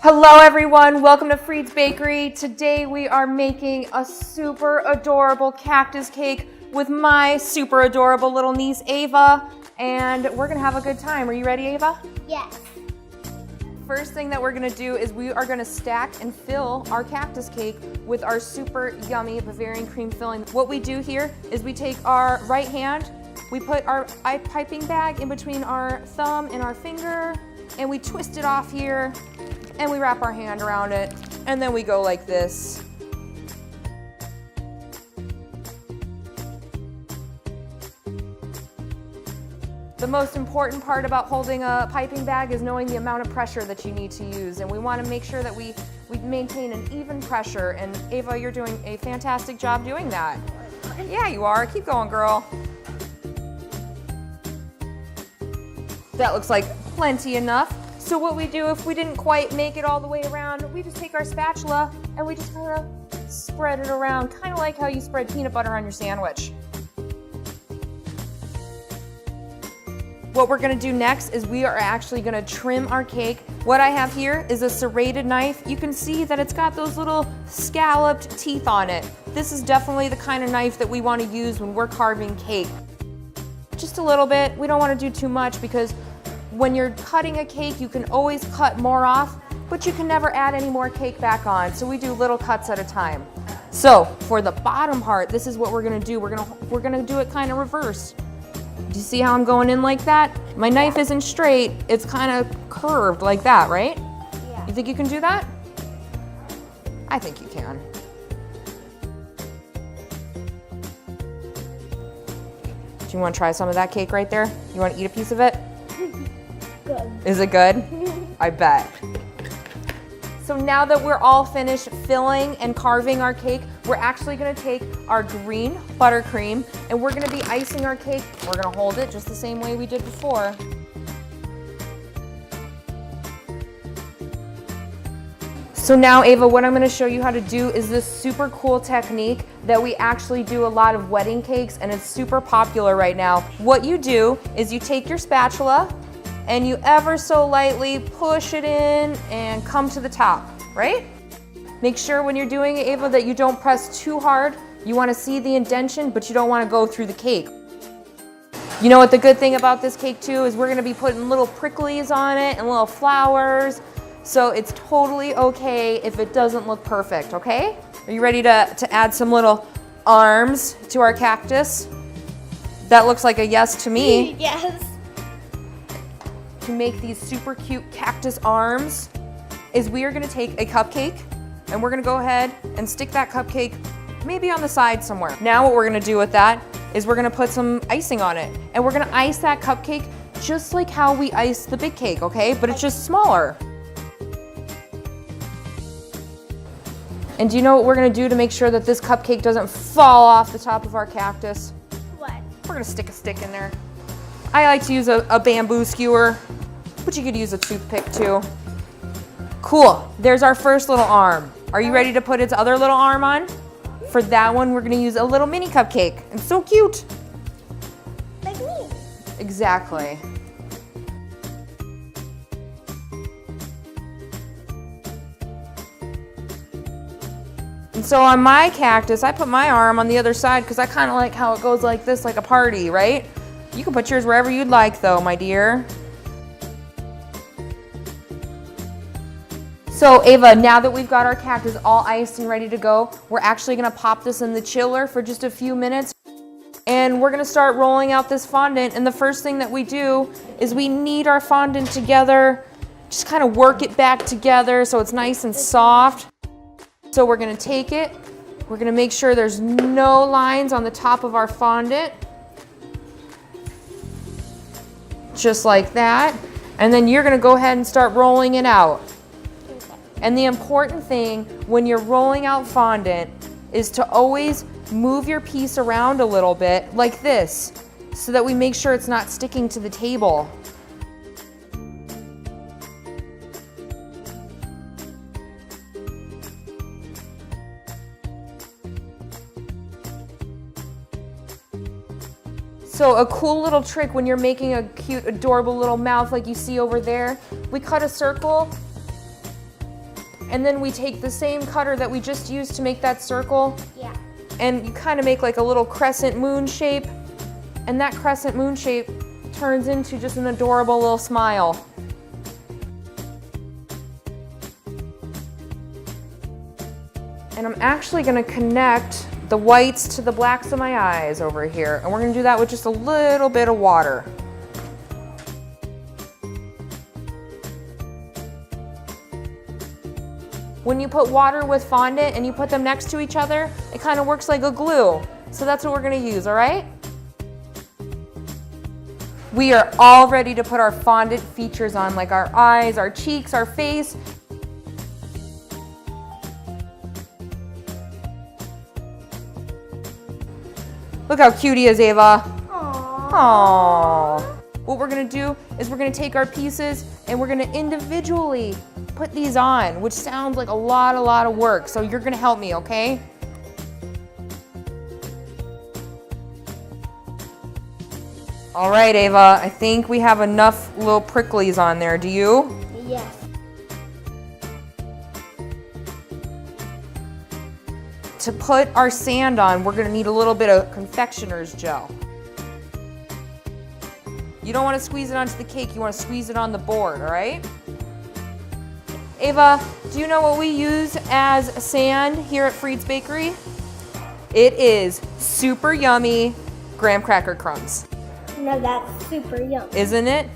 Hello everyone, welcome to Freed's Bakery. Today we are making a super adorable cactus cake with my super adorable little niece Ava, and we're gonna have a good time. Are you ready, Ava? Yes. First thing that we're gonna do is we are gonna stack and fill our cactus cake with our super yummy Bavarian cream filling. What we do here is we take our right hand, we put our piping bag in between our thumb and our finger, and we twist it off here, and we wrap our hand around it, and then we go like this. The most important part about holding a piping bag is knowing the amount of pressure that you need to use, and we want to make sure that we maintain an even pressure, and Ava, you're doing a fantastic job doing that. Yeah, you are. Keep going, girl. That looks like plenty enough. So what we do if we didn't quite make it all the way around, we just take our spatula and we just kind of spread it around, kind of like how you spread peanut butter on your sandwich. What we're gonna do next is we are actually gonna trim our cake. What I have here is a serrated knife. You can see that it's got those little scalloped teeth on it. This is definitely the kind of knife that we wanna use when we're carving cake. Just a little bit, we don't wanna do too much because when you're cutting a cake, you can always cut more off, but you can never add any more cake back on. So we do little cuts at a time. So for the bottom part, this is what we're gonna do. We're gonna do it kind of reverse. Do you see how I'm going in like that? My knife isn't straight, it's kind of curved like that, right? Yeah. You think you can do that? I think you can. Do you want to try some of that cake right there? You want to eat a piece of it? Good. Is it good? I bet. So now that we're all finished filling and carving our cake, we're actually gonna take our green buttercream and we're gonna be icing our cake. We're gonna hold it just the same way we did before. So now, Ava, what I'm gonna show you how to do is this super cool technique that we actually do a lot of wedding cakes, and it's super popular right now. What you do is you take your spatula and you ever so lightly push it in and come to the top, right? Make sure when you're doing it, Ava, that you don't press too hard. You wanna see the indentation, but you don't wanna go through the cake. You know what the good thing about this cake too is we're gonna be putting little pricklies on it and little flowers. So it's totally okay if it doesn't look perfect, okay? Are you ready to add some little arms to our cactus? That looks like a yes to me. Yes. To make these super cute cactus arms is we are gonna take a cupcake and we're gonna go ahead and stick that cupcake maybe on the side somewhere. Now what we're gonna do with that is we're gonna put some icing on it, and we're gonna ice that cupcake just like how we ice the big cake, okay? But it's just smaller. And do you know what we're gonna do to make sure that this cupcake doesn't fall off the top of our cactus? What? We're gonna stick a stick in there. I like to use a bamboo skewer, but you could use a toothpick too. Cool, there's our first little arm. Are you ready to put its other little arm on? For that one, we're gonna use a little mini cupcake. It's so cute. Like me. Exactly. And so on my cactus, I put my arm on the other side because I kind of like how it goes like this, like a party, right? You can put yours wherever you'd like though, my dear. So Ava, now that we've got our cactus all iced and ready to go, we're actually gonna pop this in the chiller for just a few minutes. And we're gonna start rolling out this fondant. And the first thing that we do is we knead our fondant together, just kind of work it back together so it's nice and soft. So we're gonna take it, we're gonna make sure there's no lines on the top of our fondant. Just like that. And then you're gonna go ahead and start rolling it out. And the important thing when you're rolling out fondant is to always move your piece around a little bit like this so that we make sure it's not sticking to the table. So a cool little trick when you're making a cute, adorable little mouth like you see over there, we cut a circle And then we take the same cutter that we just used to make that circle. Yeah. And you kind of make like a little crescent moon shape. And that crescent moon shape turns into just an adorable little smile. And I'm actually gonna connect the whites to the blacks of my eyes over here. And we're gonna do that with just a little bit of water. When you put water with fondant and you put them next to each other, it kind of works like a glue. So that's what we're gonna use, all right? We are all ready to put our fondant features on, like our eyes, our cheeks, our face. Look how cute he is, Ava. Aww. What we're gonna do is we're gonna take our pieces and we're gonna individually put these on, which sounds like a lot of work. So you're gonna help me, okay? All right, Ava, I think we have enough little pricklies on there. Do you? Yes. To put our sand on, we're gonna need a little bit of confectioner's gel. You don't wanna squeeze it onto the cake, you wanna squeeze it on the board, all right? Ava, do you know what we use as sand here at Freed's Bakery? It is super yummy graham cracker crumbs. No, that's super yummy. Isn't it?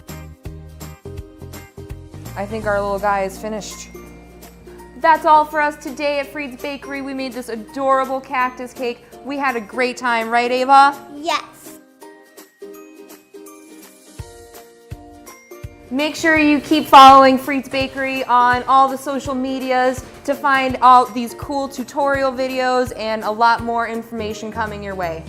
I think our little guy is finished. That's all for us today at Freed's Bakery. We made this adorable cactus cake. We had a great time, right, Ava? Yes. Make sure you keep following Freed's Bakery on all the social medias to find all these cool tutorial videos and a lot more information coming your way.